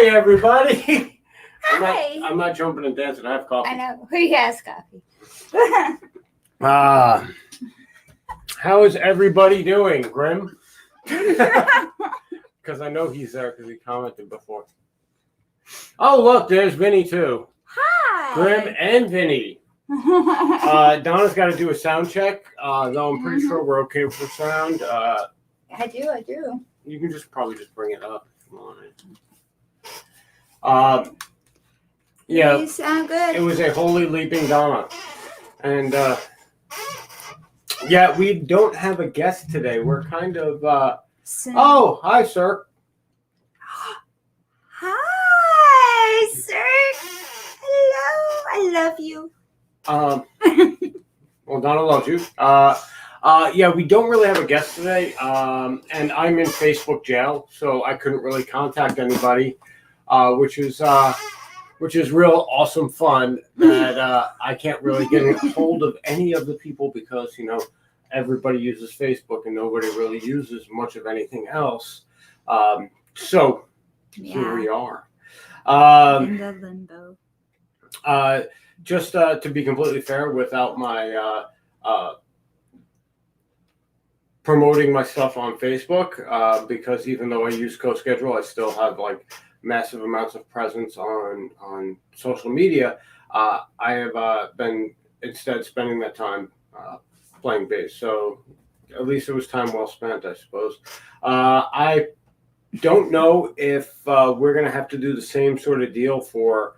Hi, everybody. Hi. I'm not jumping and dancing. I have coffee. I know. Who has coffee? How is everybody doing, Grim? Because I know he's there because he commented before. Oh, look, there's Vinny, too. Hi. Grim and Vinny. Donna's got to do a sound check, though I'm pretty sure we're okay with the sound. I do. You can probably just bring it up if you want. Yeah. You sound good. It was a holy leaping Donna. And, yeah, we don't have a guest today. We're kind of, Oh, hi, sir. Hi, sir. Hello. I love you. Well, Donna loves you. Yeah, we don't really have a guest today. And I'm in Facebook jail, so I couldn't really contact anybody, which is real awesome fun that I can't really get a hold of any of the people because, everybody uses Facebook and nobody really uses much of anything else. So here we are. In the limbo. Just to be completely fair, without my promoting my stuff on Facebook, because even though I use CoSchedule, I still have massive amounts of presence on social media. I have been instead spending that time playing bass. So at least it was time well spent, I suppose. I don't know if we're going to have to do the same sort of deal for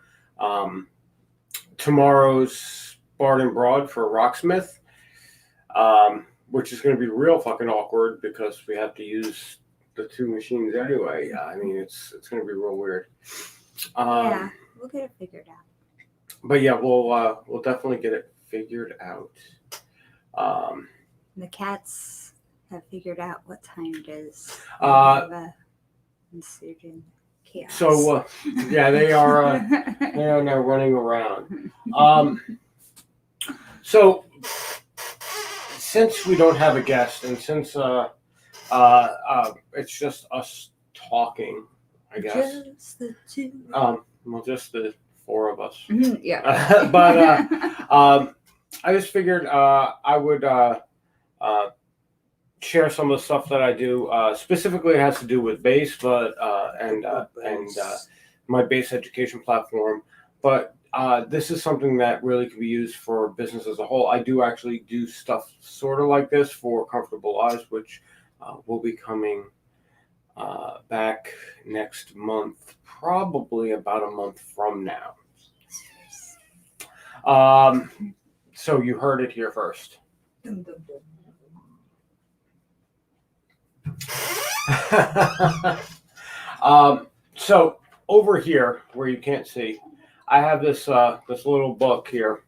tomorrow's Bard and Broad for Rocksmith, which is going to be real fucking awkward because we have to use the two machines anyway. I mean, it's going to be real weird. Yeah, we'll get it figured out. But yeah, we'll definitely get it figured out. The cats have figured out what time it is. Insurgent chaos. So yeah, they are now running around. So since we don't have a guest and since it's just us talking, I guess. Just the two. Just the four of us. Yeah. But I just figured I would share some of the stuff that I do. Specifically, it has to do with bass, but and my bass education platform. But this is something that really can be used for business as a whole. I do actually do stuff sort of like this for Comfortable Lives, which will be coming back next month, probably about a month from now. So you heard it here first. So over here, where you can't see, I have this little book here,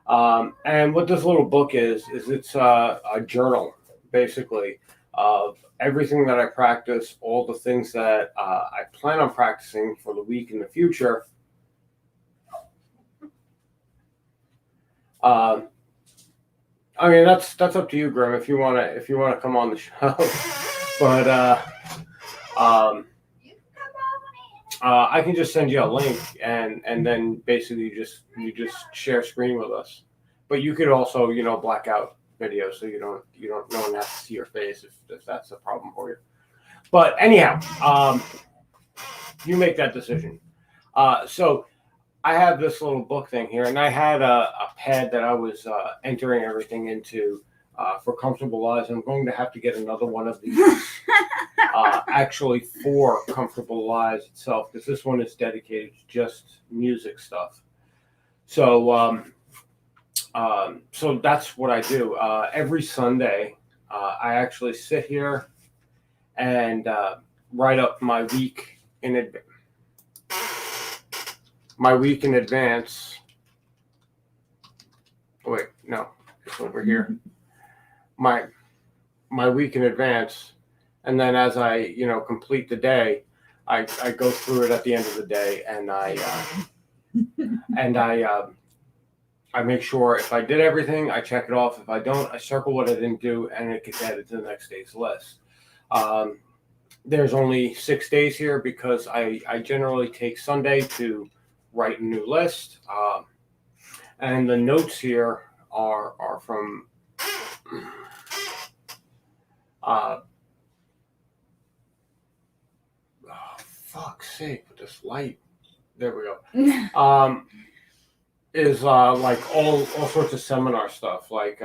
and what this little book is it's a journal, basically, of everything that I practice, all the things that I plan on practicing for the week in the future. I mean, that's up to you, Grim, if you wanna come on the show. But I can just send you a link and then basically you just share screen with us. But you could also, black out video so no one has to see your face if that's a problem for you. But anyhow, you make that decision. So I have this little book thing here, and I had a pad that I was entering everything into for Comfortable Lives. I'm going to have to get another one of these actually for Comfortable Lives itself, because this one is dedicated to just music stuff. So so that's what I do. Every Sunday, I actually sit here and write up my week in advance. Wait, no, it's over here. My week in advance, and then as I complete the day, I go through it at the end of the day, and I make sure if I did everything, I check it off. If I don't, I circle what I didn't do, and it gets added to the next day's list. there's only 6 days here because I generally take Sunday to write a new list. And the notes here are from oh, fuck's sake, with this light. There we go. Is like all sorts of seminar stuff. Like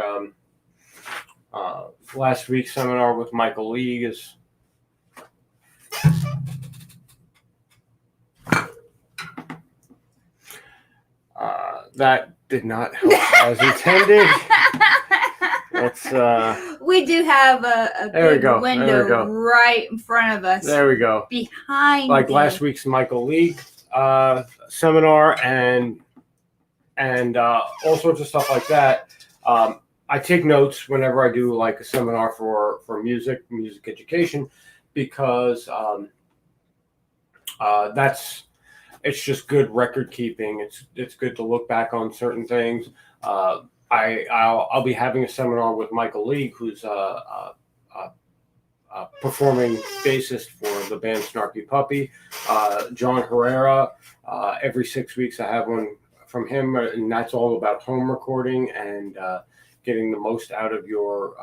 last week's seminar with Michael League is that did not help as intended. Let's we do have a big window right in front of us. There we go. Behind like last week's Michael League seminar and all sorts of stuff like that. I take notes whenever I do like a seminar for music education because it's just good record keeping. It's good to look back on certain things. I'll be having a seminar with Michael League, who's a performing bassist for the band Snarky Puppy. John Herrera. Every 6 weeks I have one from him, and that's all about home recording and getting the most out of your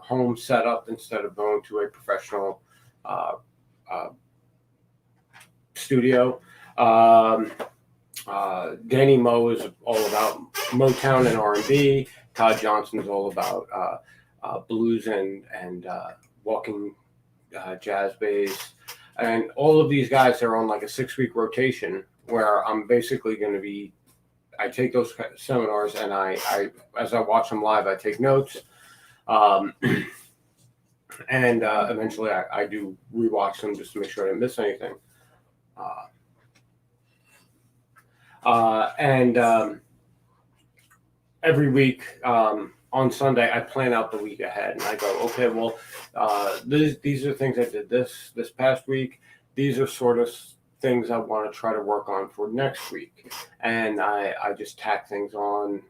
home setup instead of going to a professional studio. Danny Moe is all about Motown and R&B. Todd Johnson's all about blues and walking jazz bass. And all of these guys are on like a 6-week rotation where I'm basically going to be, I take those seminars and I as I watch them live, I take notes. And eventually I do rewatch them just to make sure I didn't miss anything. Every week on Sunday, I plan out the week ahead, and I go, okay, well, these are things I did this past week. These are sort of things I want to try to work on for next week, and I just tack things on,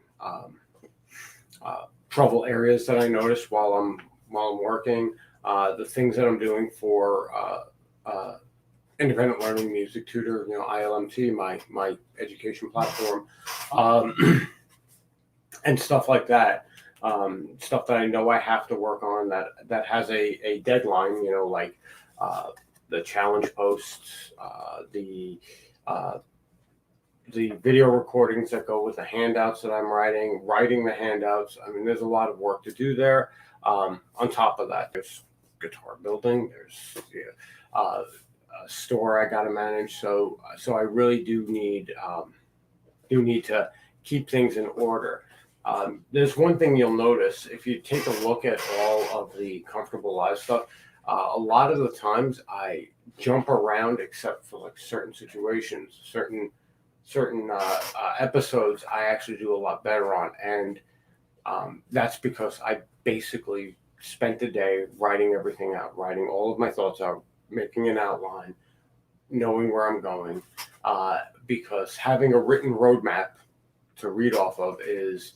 trouble areas that I notice while I'm working, the things that I'm doing for independent learning music tutor, ILMT, my education platform, and stuff like that. Stuff that I know I have to work on that has a deadline, like the challenge posts, the video recordings that go with the handouts that I'm writing the handouts. I mean, there's a lot of work to do there. On top of that, there's guitar building, there's a store I got to manage. So I really do need to keep things in order. There's one thing you'll notice if you take a look at all of the Comfortable Live stuff. A lot of the times I jump around except for like certain situations, certain episodes I actually do a lot better on, and that's because I basically spent the day writing everything out, writing all of my thoughts out, making an outline, knowing where I'm going, because having a written roadmap to read off of is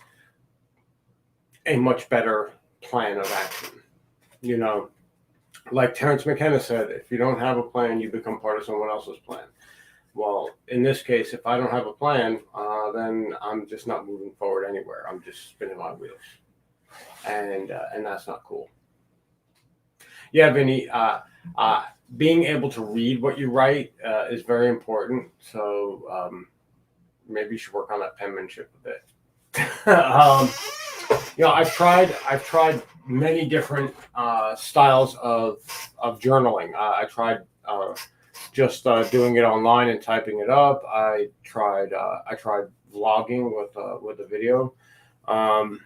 a much better plan of action. Like Terrence McKenna said, if you don't have a plan, you become part of someone else's plan. Well, in this case, if I don't have a plan, then I'm just not moving forward anywhere. I'm just spinning my wheels, and that's not cool. Yeah, Vinny, being able to read what you write is very important. So maybe you should work on that penmanship a bit. I've tried many different styles of journaling. I tried just doing it online and typing it up. I tried vlogging with a video, and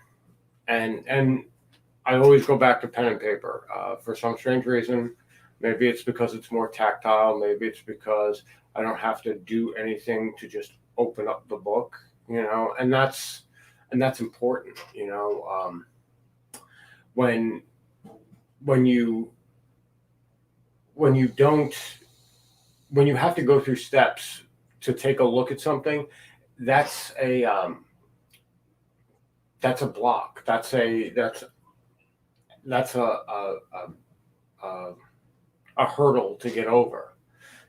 I always go back to pen and paper for some strange reason. Maybe it's because it's more tactile. Maybe it's because I don't have to do anything to just open up the book, and that's important, when you have to go through steps to take a look at something, that's a block. That's a a hurdle to get over.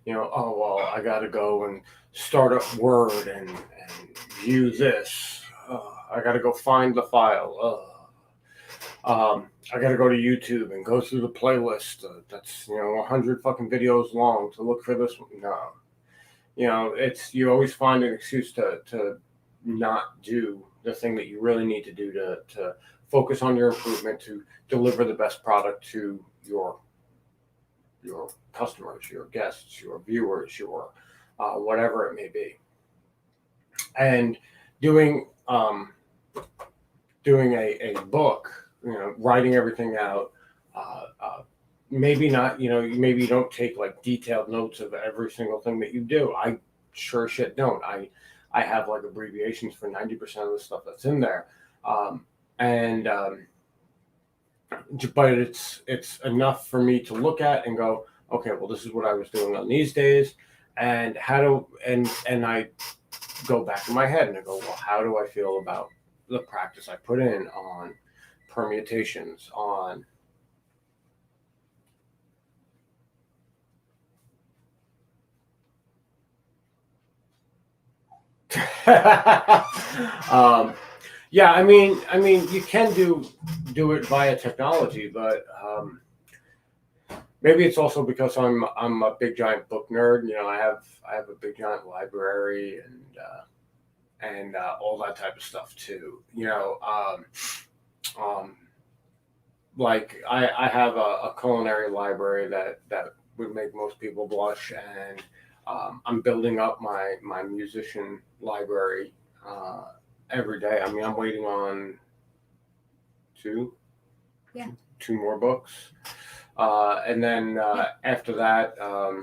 Oh, well, I got to go and start up Word and view this. I got to go find the file. I got to go to YouTube and go through the playlist that's 100 fucking videos long to look for this one. No, you always find an excuse to not do the thing that you really need to do to focus on your improvement, to deliver the best product to your customers, your guests, your viewers, your whatever it may be. And doing a book, writing everything out, maybe not, maybe you don't take like detailed notes of every single thing that you do. I sure shit don't. I have like abbreviations for 90% of the stuff that's in there. But it's enough for me to look at and go, okay, well, this is what I was doing on these days, and and I go back in my head and I go, well, how do I feel about the practice I put in on permutations, on yeah, I mean, you can do it via technology, but maybe it's also because I'm a big giant book nerd. I have a big giant library and all that type of stuff too. Like I have a culinary library that would make most people blush, and I'm building up my musician library every day. I mean, I'm waiting on two more books, and then after that,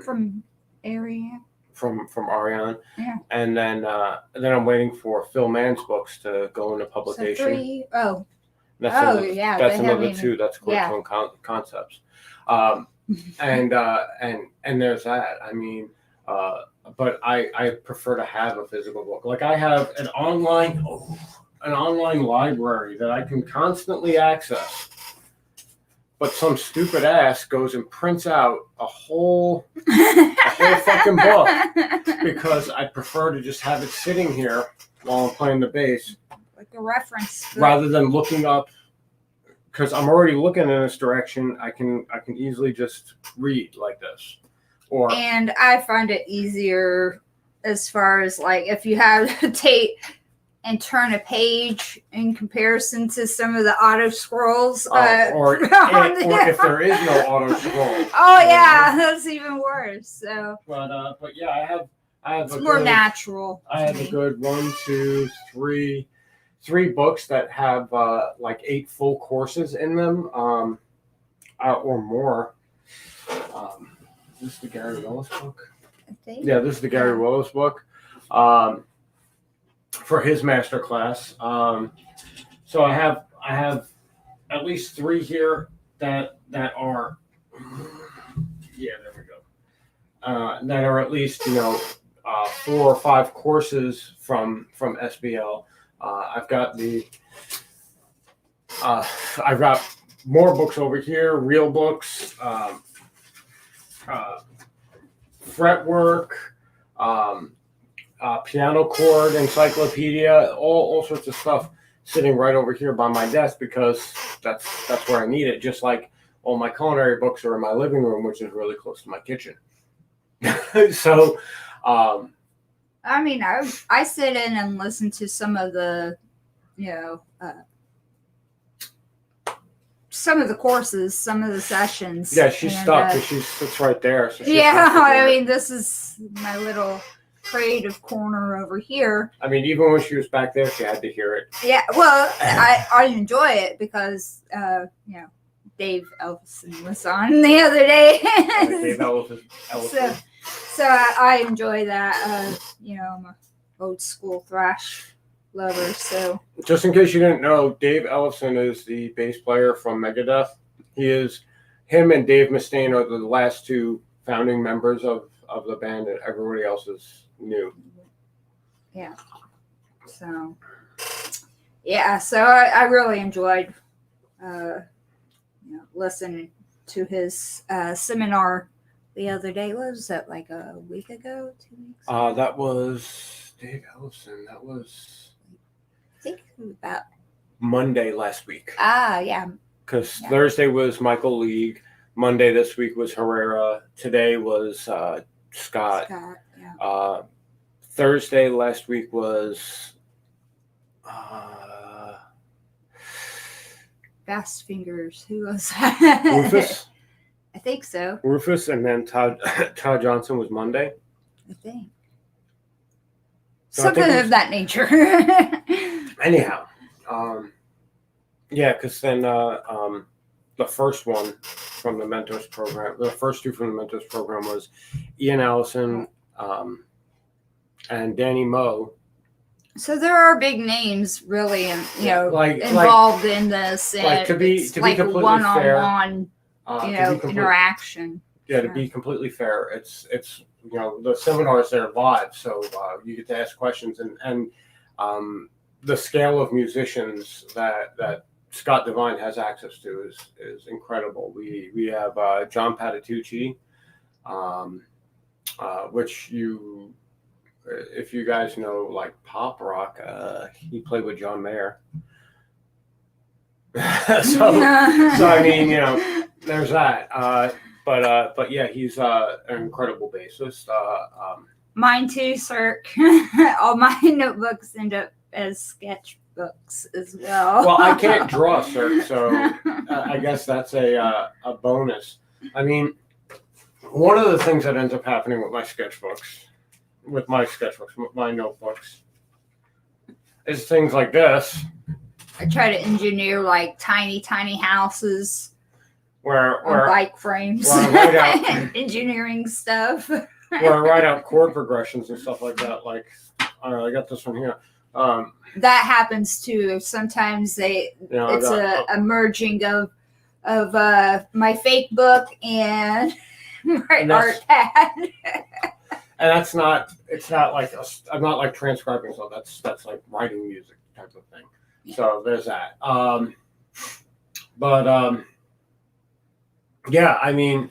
from Ariane. From Ariane, and then I'm waiting for Phil Mann's books to go into publication. So 3, oh. That's another 2. That's Core Concepts, and there's that. I mean, but I prefer to have a physical book. Like I have an online library that I can constantly access. But some stupid ass goes and prints out a whole fucking book because I prefer to just have it sitting here while I'm playing the bass, like a reference, rather than looking up. Because I'm already looking in this direction, I can easily just read like this. And I find it easier as far as like if you have to take and turn a page in comparison to some of the auto scrolls. Or if there is no auto scroll. Oh yeah, that's even worse. So. But yeah, I have. It's more natural. I have a good 1, 2, 3 books that have like 8 full courses in them, or more. Is this the Gary Willis book? Yeah, this is the Gary Willis book. For his master class. So I have at least 3 here that are there we go. That are at least 4 or 5 courses from SBL. I've got I've got more books over here, real books, fretwork, piano chord encyclopedia, all sorts of stuff sitting right over here by my desk because that's where I need it. Just like all my culinary books are in my living room, which is really close to my kitchen. So, I mean, I sit in and listen to some of the, some of the courses, some of the sessions. Yeah, she's stuck because she sits right there. So I mean, this is my little creative corner over here. I mean, even when she was back there, she had to hear it. Yeah, well, I enjoy it because, Dave Ellison was on the other day. Dave Ellison. So I enjoy that. I'm a old school thrash lover. So just in case you didn't know, Dave Ellison is the bass player from Megadeth. Him and Dave Mustaine are the last 2 founding members of the band, and everybody else is new. Yeah. So I really enjoyed listening to his seminar the other day. What was that, like a week ago, 2 weeks? That was Dave Ellison. That was I think it was about. Monday last week. Yeah. Because Thursday was Michael League. Monday this week was Herrera. Today was Scott. Yeah. Thursday last week was Fast Fingers. Who was that? Rufus. I think so. Rufus, and then Todd Johnson was Monday. I think. So Something I think of that nature. Anyhow, yeah, because then the first one from the Mentors program, the first two from the Mentors program was Ian Ellison and Danny Moe. So there are big names, really, Like- involved in this, and like, to be completely one-on-one, to be interaction. Yeah, to be completely fair, it's the seminars are live, so you get to ask questions, and the scale of musicians that Scott Devine has access to is incredible. We have John Patatucci, which if you guys know like pop rock, he played with John Mayer. so I mean, there's that. But yeah, he's an incredible bassist. Mine too, sir. All my notebooks end up as sketchbooks as well. Well, I can't draw, sir, so I guess that's a bonus. I mean, one of the things that ends up happening with my notebooks, is things like this. I try to engineer like tiny houses Where on bike frames. where I write out- engineering stuff. where I write out chord progressions and stuff like that. Like, I got this one here. That happens too. Sometimes it's a merging of my fake book and my art pad. And it's not like I'm not like transcribing, so that's like writing music type of thing. Yeah. So there's that. Yeah, I mean,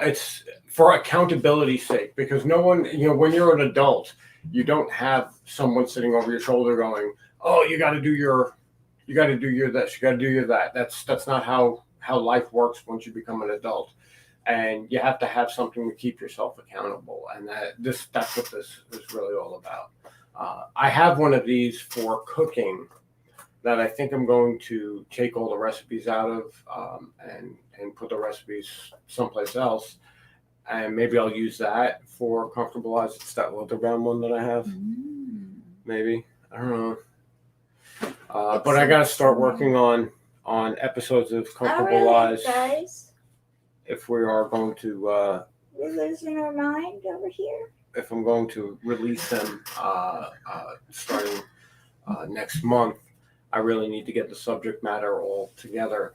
it's for accountability's sake, because no one, when you're an adult, you don't have someone sitting over your shoulder going, "Oh, you got to do your this, you got to do your that." That's not how life works once you become an adult, and you have to have something to keep yourself accountable, and that's what this is really all about. I have one of these for cooking that I think I'm going to take all the recipes out of and put the recipes someplace else. And maybe I'll use that for Comfortable Eyes. It's that leather bound one that I have. Maybe. I don't know. But I got to start working on episodes of Comfortable Eyes. Guys, If we are going to... we're losing our mind over here. If I'm going to release them starting next month, I really need to get the subject matter all together.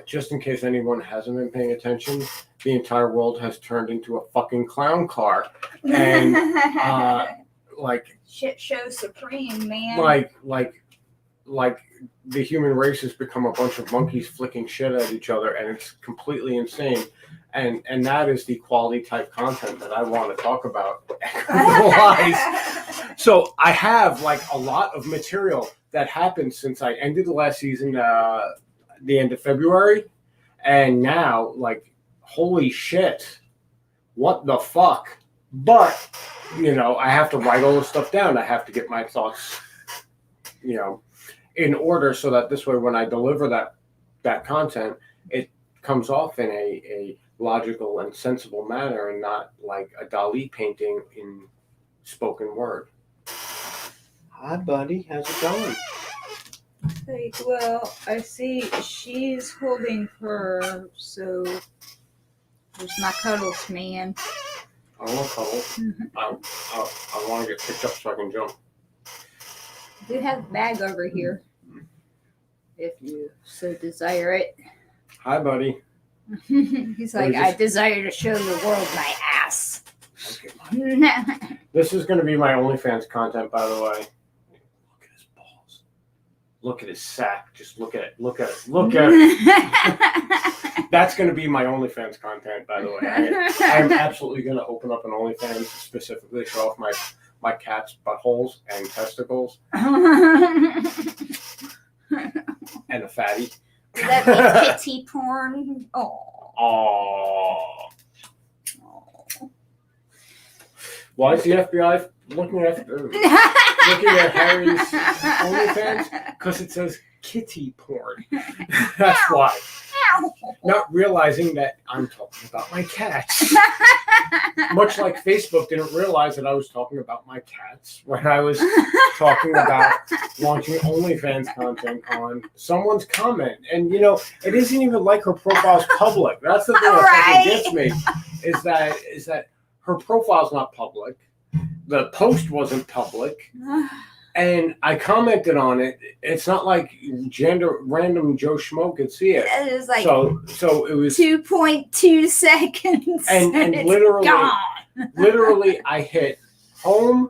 Just in case anyone hasn't been paying attention, the entire world has turned into a fucking clown car. And like shit show supreme, man. Like the human race has become a bunch of monkeys flicking shit at each other, and it's completely insane. And that is the quality type content that I want to talk about. So I have like a lot of material that happened since I ended the last season, the end of February, and now like, holy shit, what the fuck? But I have to write all this stuff down. I have to get my thoughts, in order, so that this way, when I deliver that content, it comes off in a logical and sensible manner, and not like a Dali painting in spoken word. Hi, buddy. How's it going? Well, I see she's holding her, so there's my cuddles, man. I want to cuddle. I want to get picked up so I can jump. I do have a bag over here, if you so desire it. Hi, buddy. He's like, I desire to show the world my ass. This is going to be my OnlyFans content, by the way. Look at his balls. look at his sack. Just look at it. Look at it. Look at it. That's going to be my OnlyFans content, by the way. I am absolutely going to open up an OnlyFans specifically show off my cat's buttholes and testicles and a fatty. Would that be kitty porn? Oh. Why is the FBI looking at Harry's OnlyFans? Because it says kitty porn. That's why. Not realizing that I'm talking about my cats. Much like Facebook didn't realize that I was talking about my cats when I was talking about launching OnlyFans content on someone's comment. And, you know, it isn't even like her profile's public. That's the thing that fucking gets me, is that her profile's not public. The post wasn't public. And I commented on it. It's not like random Joe Schmo could see it. It was like so it was 2.2 seconds, and it's literally, gone. literally, I hit home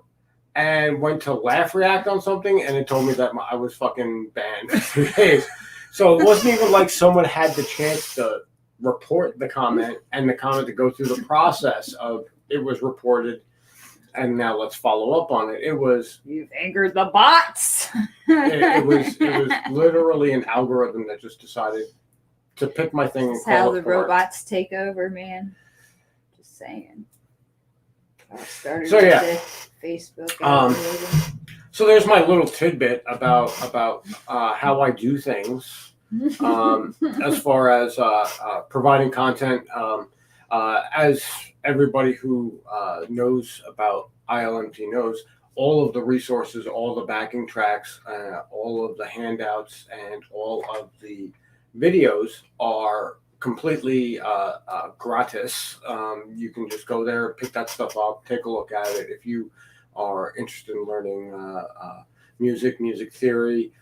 and went to laugh react on something, and it told me that I was fucking banned for 3 days. So it wasn't even like someone had the chance to report the comment and the comment to go through the process of it was reported. And now let's follow up on it. It was You've angered the bots. it was literally an algorithm that just decided to pick my thing. That's and call how it the porn. robots take over, man. Just saying. Started So, yeah. with the Facebook algorithm. So there's my little tidbit about how I do things. As far as providing content, as everybody who knows about ILMT knows, all of the resources, all the backing tracks, all of the handouts, and all of the videos are completely gratis. You can just go there, pick that stuff up, take a look at it. If you are interested in learning music theory,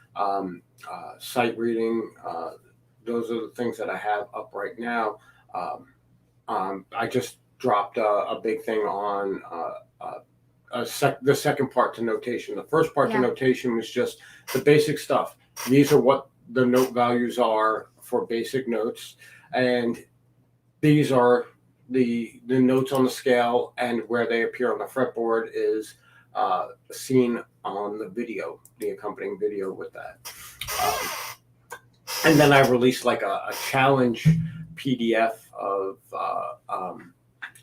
sight reading, those are the things that I have up right now. I just dropped a big thing on the second part to notation. The first part to notation was just the basic stuff. These are what the note values are for basic notes, and these are the notes on the scale, and where they appear on the fretboard is seen on the video, the accompanying video with that. And then I released like a challenge PDF of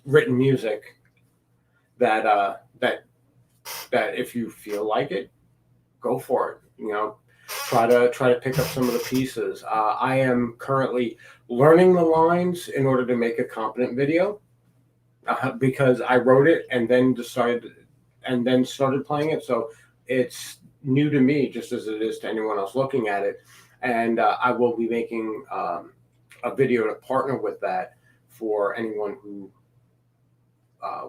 written music that if you feel like it, go for it. You know, try to pick up some of the pieces. I am currently learning the lines in order to make a competent video because I wrote it and then started playing it. So it's new to me, just as it is to anyone else looking at it. And I will be making a video to partner with that for anyone who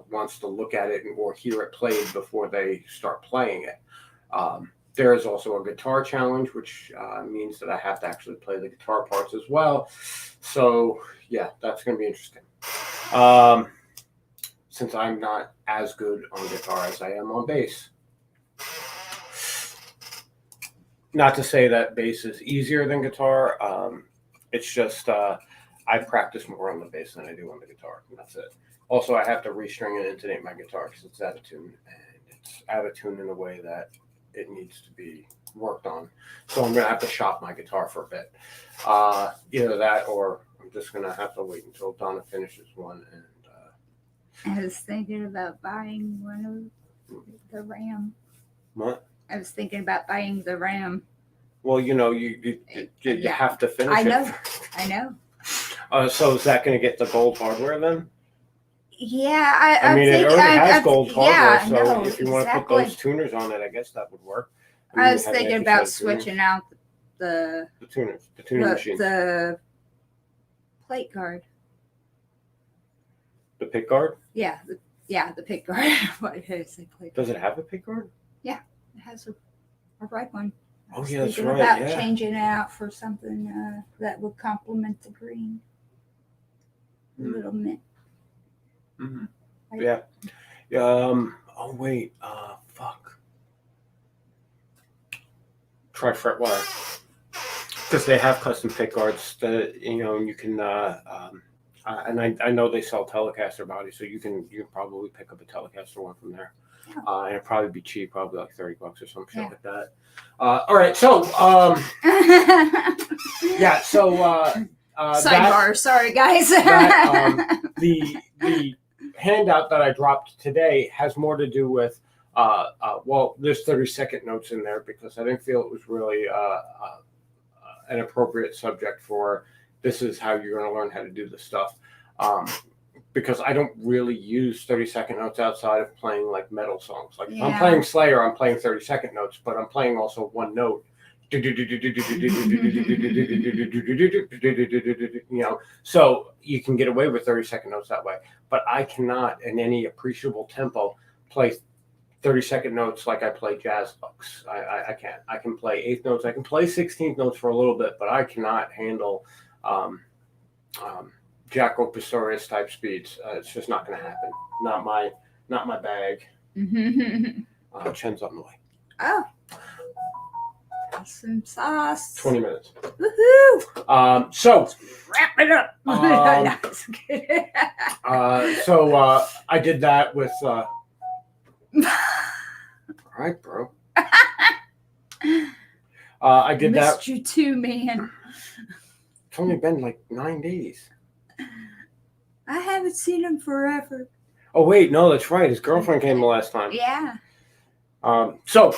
wants to look at it or hear it played before they start playing it. There is also a guitar challenge, which means that I have to actually play the guitar parts as well. So yeah, that's going to be interesting. Since I'm not as good on guitar as I am on bass. Not to say that bass is easier than guitar. It's just I practice more on the bass than I do on the guitar, and that's it. Also, I have to restring and intonate my guitar because it's out of tune, and it's out of tune in a way that it needs to be worked on. So I'm going to have to shop my guitar for a bit. Either that, or I'm just going to have to wait until Donna finishes one. And I was thinking about buying one of the RAM. What? I was thinking about buying the RAM. Well, you know, you have to finish I know. it first. I know. So is that going to get the gold hardware then? Yeah, I mean, it already has gold hardware, yeah, so no, if you want to put those tuners on it, I guess that would work. I was thinking about switching out the tuning machine. The plate guard. The pick guard? Yeah, the pick guard. Why did I say plate? Does it have a pick guard? Yeah, it has a red one. Oh yeah, that's Thinking right. about Yeah. changing it out for something that would complement the green. A little mint. Mm-hmm. Right. Yeah. Oh wait. Fuck. try fretwire because they have custom pick guards that you can. And I know they sell Telecaster bodies, so you can probably pick up a Telecaster one from there, and it'd probably be cheap, probably like $30 or some shit like that. All right, so yeah, so sidebar. Sorry, guys. The handout that I dropped today has more to do with well, there's 30-second notes in there because I didn't feel it was really an appropriate subject for this is how you're going to learn how to do this stuff. Because I don't really use 30-second notes outside of playing like metal songs. Like if I'm playing Slayer, I'm playing 30-second notes, but I'm playing also one note. So you can get away with 30-second notes that way. But I cannot, in any appreciable tempo, play 30-second notes like I play jazz books. I can't. I can play eighth notes. I can play 16th notes for a little bit, but I cannot handle Jaco Pastorius type speeds. It's just not going to happen. Not my bag. Chen's on the way. Oh. Some sauce. 20 minutes. Woohoo! So wrap it up. So I did that with. All right, bro. I did that. Missed you too, man. It's only been like 9 days. I haven't seen him forever. Oh wait, no, that's right. His girlfriend came the last time. Yeah. So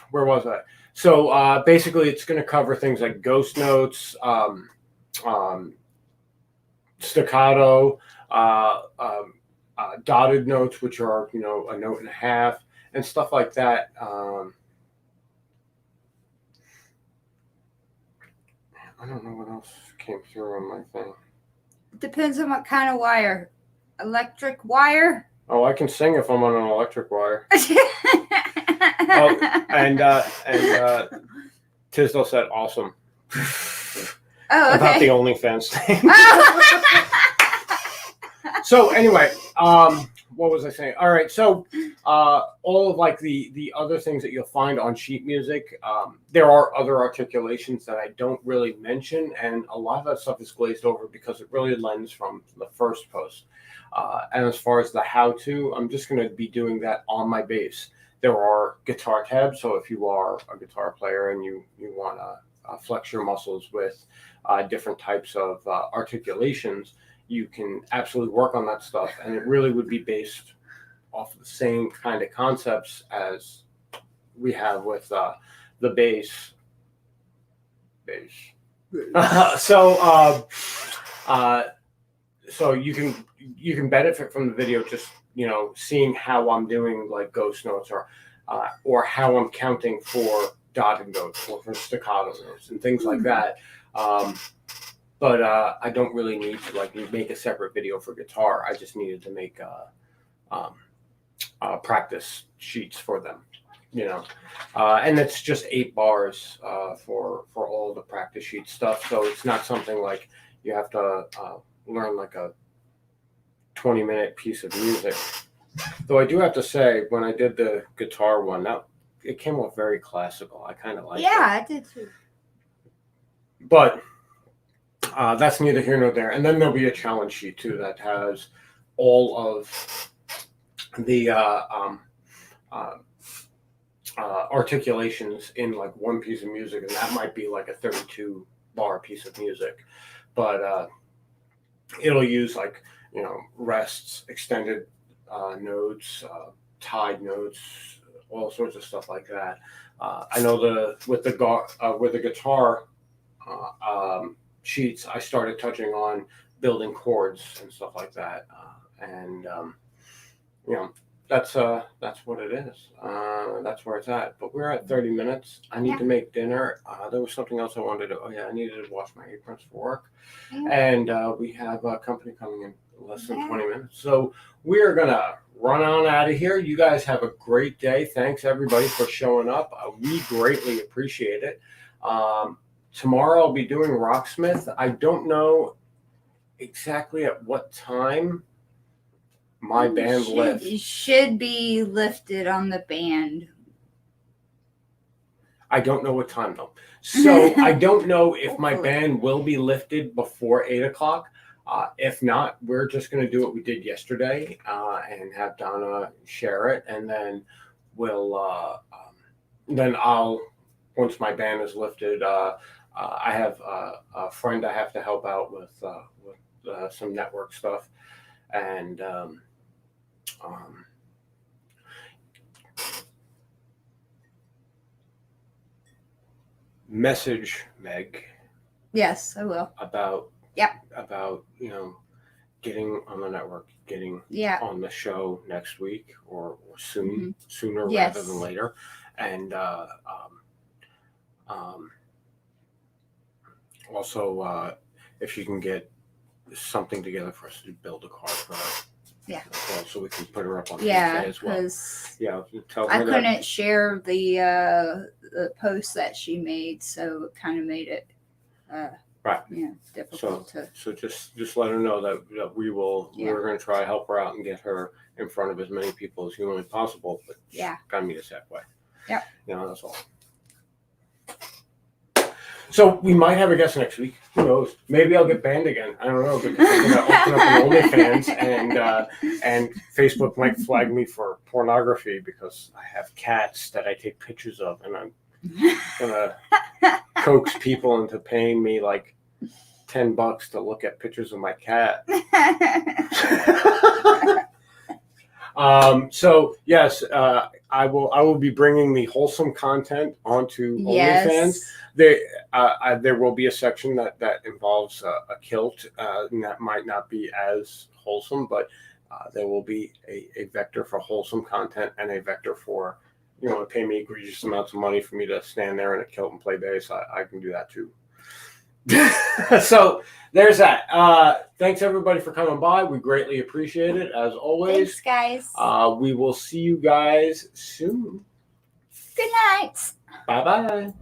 where was I? So basically, it's going to cover things like ghost notes, staccato, dotted notes, which are a note and a half, and stuff like that. I don't know what else came through on my thing. Depends on what kind of wire. Electric wire? Oh, I can sing if I'm on an electric wire. Oh, and Tisdale said awesome. Oh, okay. About the OnlyFans thing. So anyway, what was I saying? All right, so all of like the other things that you'll find on sheet music, there are other articulations that I don't really mention, and a lot of that stuff is glazed over because it really lends from the first post. And as far as the how-to, I'm just going to be doing that on my bass. There are guitar tabs, so if you are a guitar player and you want to flex your muscles with different types of articulations, you can absolutely work on that stuff, and it really would be based off of the same kind of concepts as we have with the bass. So you can benefit from the video just seeing how I'm doing like ghost notes or how I'm counting for dotted notes or for staccato notes and things like that. But I don't really need to like make a separate video for guitar. I just needed to make practice sheets for them, and it's just 8 bars for all the practice sheet stuff. So it's not something like you have to learn like a 20-minute piece of music. Though I do have to say, when I did the guitar one, it came off very classical. I kind of like it. Yeah, I did too. But that's neither here nor there. And then there'll be a challenge sheet too that has all of the articulations in like one piece of music, and that might be like a 32-bar piece of music. But it'll use like rests, extended notes, tied notes, all sorts of stuff like that. I know with the guitar sheets, I started touching on building chords and stuff like that, and that's what it is. That's where it's at. But we're at 30 minutes. I need to make dinner. There was something else I wanted to. Oh yeah, I needed to wash my aprons for work, and we have a company coming in less than 20 minutes. So we're gonna run on out of here. You guys have a great day. Thanks everybody for showing up. We greatly appreciate it. Tomorrow I'll be doing Rocksmith. I don't know exactly at what time my band lifts. It should be lifted on the band. I don't know what time though. So I don't know if my Hopefully. ban will be lifted before 8 o'clock. If not, we're just going to do what we did yesterday and have Donna share it, and then then I'll, once my ban is lifted, I have a friend I have to help out with some network stuff, and message Meg Yes, I will. about Yep. about getting on the network, getting Yeah. on the show next week or soon, sooner Yes. rather than later, and also if you can get something together for us to build a card for her. Yeah. Well, so we can put her up on Yeah, Tuesday as well. because Yeah, tell her I that. couldn't share the post that she made, so it kind of made it Right. difficult to. So just let her know that we're going to try to help her out and get her in front of as many people as humanly possible. But Yeah. gotta meet us halfway. Yep. That's all. So we might have a guest next week. Who knows? Maybe I'll get banned again. I don't know, because I'm going to open up an OnlyFans, and Facebook might flag me for pornography because I have cats that I take pictures of, and I'm gonna coax people into paying me like $10 to look at pictures of my cat. So yes, I will be bringing the wholesome content onto OnlyFans. There will be a section that involves a kilt, and that might not be as wholesome, but there will be a vector for wholesome content and a vector for pay me egregious amounts of money for me to stand there in a kilt and play bass. I can do that too. So there's that. Thanks everybody for coming by. We greatly appreciate it as always. Thanks, guys. We will see you guys soon. Good night. Bye bye.